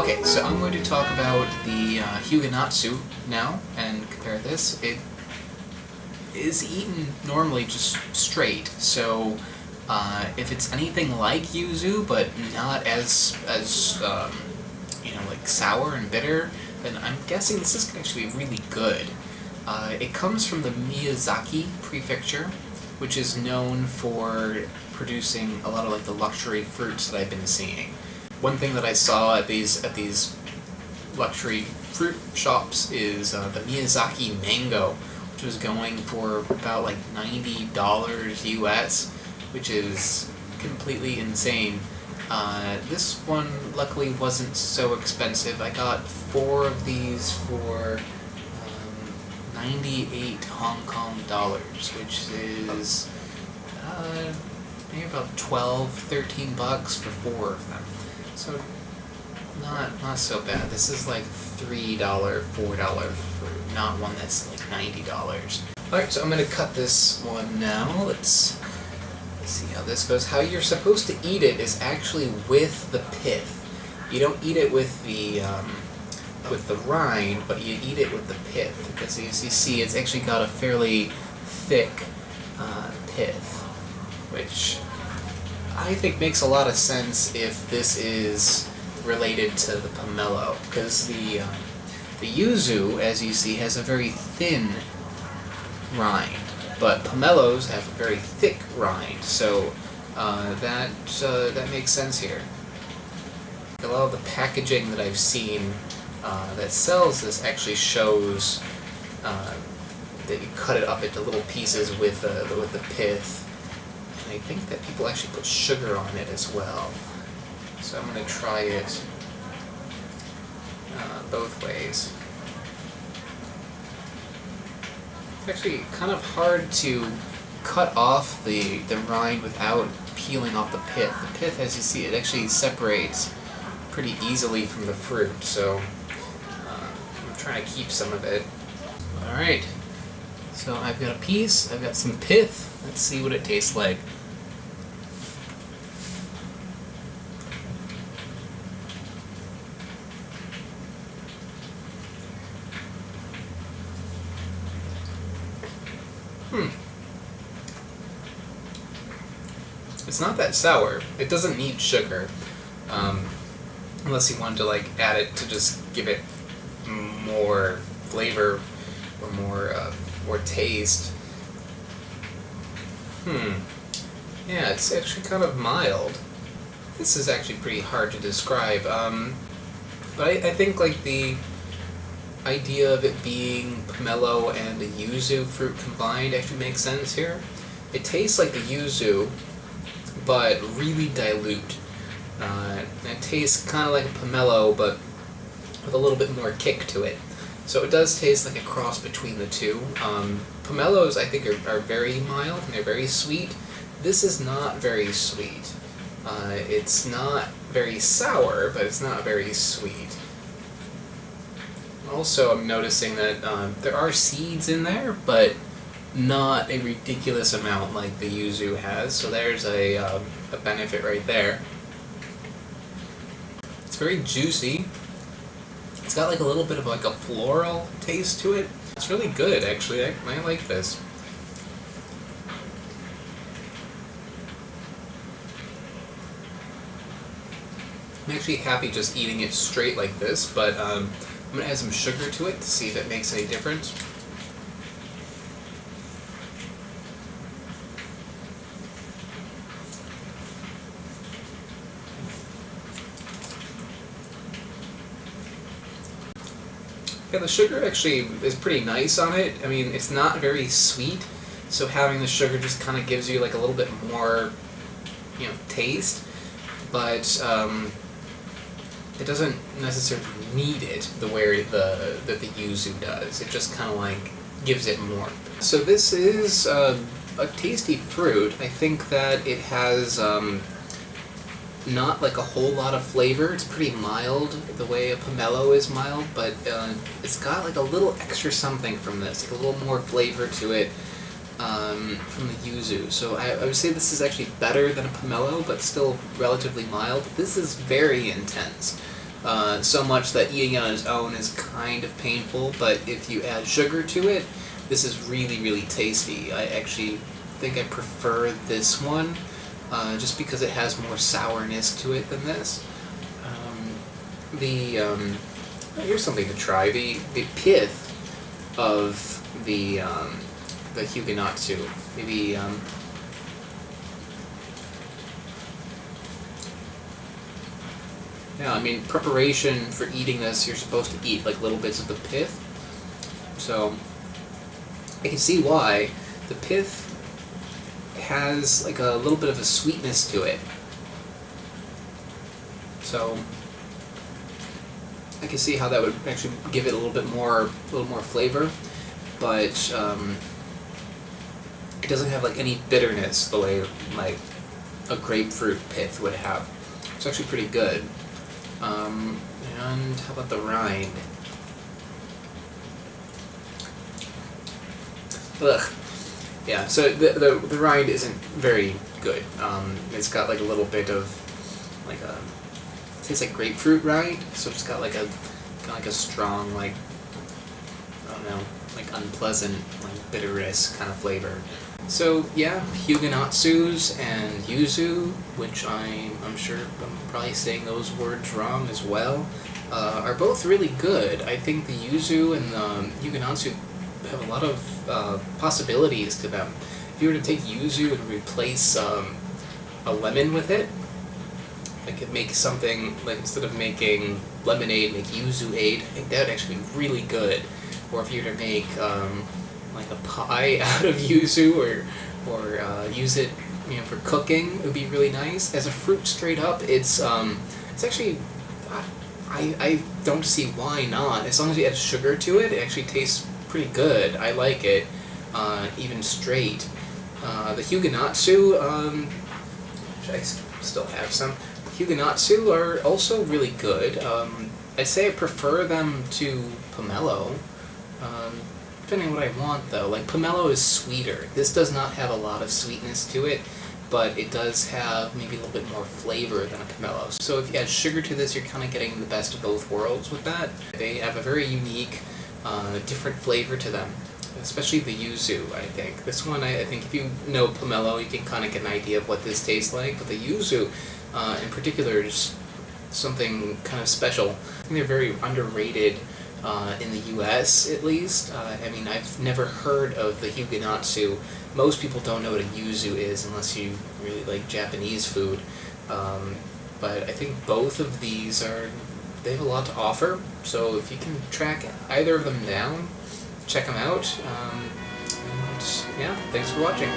Okay, so I'm going to talk about the Hyuganatsu now and compare this. It is eaten normally just straight, so if it's anything like yuzu but not as like sour and bitter, then I'm guessing this is actually really good. It comes from the Miyazaki prefecture, which is known for producing a lot of like the luxury fruits that I've been seeing. One thing that I saw at these luxury fruit shops is the Miyazaki mango, which was going for about like $90 US, which is completely insane. This one luckily wasn't so expensive. I got 4 of these for 98 Hong Kong dollars, which is maybe about 12, 13 bucks for 4 of them. So not so bad. This is like $3, $4 fruit, not one that's like $90. Alright, so I'm gonna cut this one now. Let's see how this goes. How you're supposed to eat it is actually with the pith. You don't eat it with the rind, but you eat it with the pith, because as you see, it's actually got a fairly thick pith, which I think makes a lot of sense if this is related to the pomelo, because the yuzu, as you see, has a very thin rind, but pomelos have a very thick rind, so that makes sense here. A lot of the packaging that I've seen that sells this actually shows that you cut it up into little pieces with the pith. I think that people actually put sugar on it as well. So I'm going to try it both ways. It's actually kind of hard to cut off the rind without peeling off the pith. The pith, as you see, it actually separates pretty easily from the fruit, so I'm trying to keep some of it. Alright, so I've got a piece, I've got some pith. Let's see what it tastes like. It's not that sour. It doesn't need sugar, unless you wanted to like add it to just give it more flavor or more taste. Yeah, it's actually kind of mild. This is actually pretty hard to describe, but I think like the idea of it being pomelo and a yuzu fruit combined actually makes sense here. It tastes like the yuzu, but really dilute. It tastes kind of like a pomelo, but with a little bit more kick to it. So it does taste like a cross between the two. Pomelos, I think, are very mild, and they're very sweet. This is not very sweet. It's not very sour, but it's not very sweet. Also, I'm noticing that there are seeds in there, but not a ridiculous amount like the yuzu has, so there's a benefit right there. It's very juicy. It's got like a little bit of like a floral taste to it. It's really good, actually. I like this. I'm actually happy just eating it straight like this, but I'm going to add some sugar to it to see if it makes any difference. Yeah, the sugar actually is pretty nice on it. I mean, it's not very sweet, so having the sugar just kind of gives you like a little bit more, taste, but it doesn't necessarily need it the way that the yuzu does. It just kind of like gives it more. So this is a tasty fruit. I think that it has not like a whole lot of flavor. It's pretty mild, the way a pomelo is mild, but it's got like a little extra something from this, like a little more flavor to it from the yuzu. So I would say this is actually better than a pomelo, but still relatively mild. This is very intense. so much that eating it on its own is kind of painful, but if you add sugar to it, this is really, really tasty. I actually think I prefer this one, just because it has more sourness to it than this. Here's something to try. The pith of the Hyuganatsu. Maybe yeah, I mean, preparation for eating this, you're supposed to eat like little bits of the pith. So I can see why the pith has like a little bit of a sweetness to it. So I can see how that would actually give it a little more flavor, but it doesn't have like any bitterness the way like a grapefruit pith would have. It's actually pretty good. And how about the rind? Ugh. Yeah, so the rind isn't very good. It's got like a little bit of like a, it tastes like grapefruit rind, so it's got like a strong, like, I don't know, like unpleasant, like bitterness kind of flavor. So yeah, Hyuganatsus and yuzu, which I'm sure I'm probably saying those words wrong as well, are both really good. I think the yuzu and the Hyuganatsu have a lot of possibilities to them. If you were to take yuzu and replace a lemon with it, like it make something, like instead of making lemonade, make yuzu-ade, I think that would actually be really good. Or if you were to make like a pie out of yuzu, or use it, you know, for cooking, it would be really nice. As a fruit straight up, it's actually, I don't see why not. As long as you add sugar to it, it actually tastes pretty good. I like it, even straight. The Hyuganatsu, I still have some. Hyuganatsu are also really good. I'd say I prefer them to pomelo. Depending on what I want, though. Like, pomelo is sweeter. This does not have a lot of sweetness to it, but it does have maybe a little bit more flavor than a pomelo. So if you add sugar to this, you're kind of getting the best of both worlds with that. They have a very unique, different flavor to them, especially the yuzu, I think. This one, I think if you know pomelo, you can kind of get an idea of what this tastes like, but the yuzu, in particular, is something kind of special. I think they're very underrated. In the US, at least. I mean, I've never heard of the Hyuganatsu. Most people don't know what a yuzu is unless you really like Japanese food. But I think both of these they have a lot to offer. So if you can track either of them down, check them out. And yeah, thanks for watching.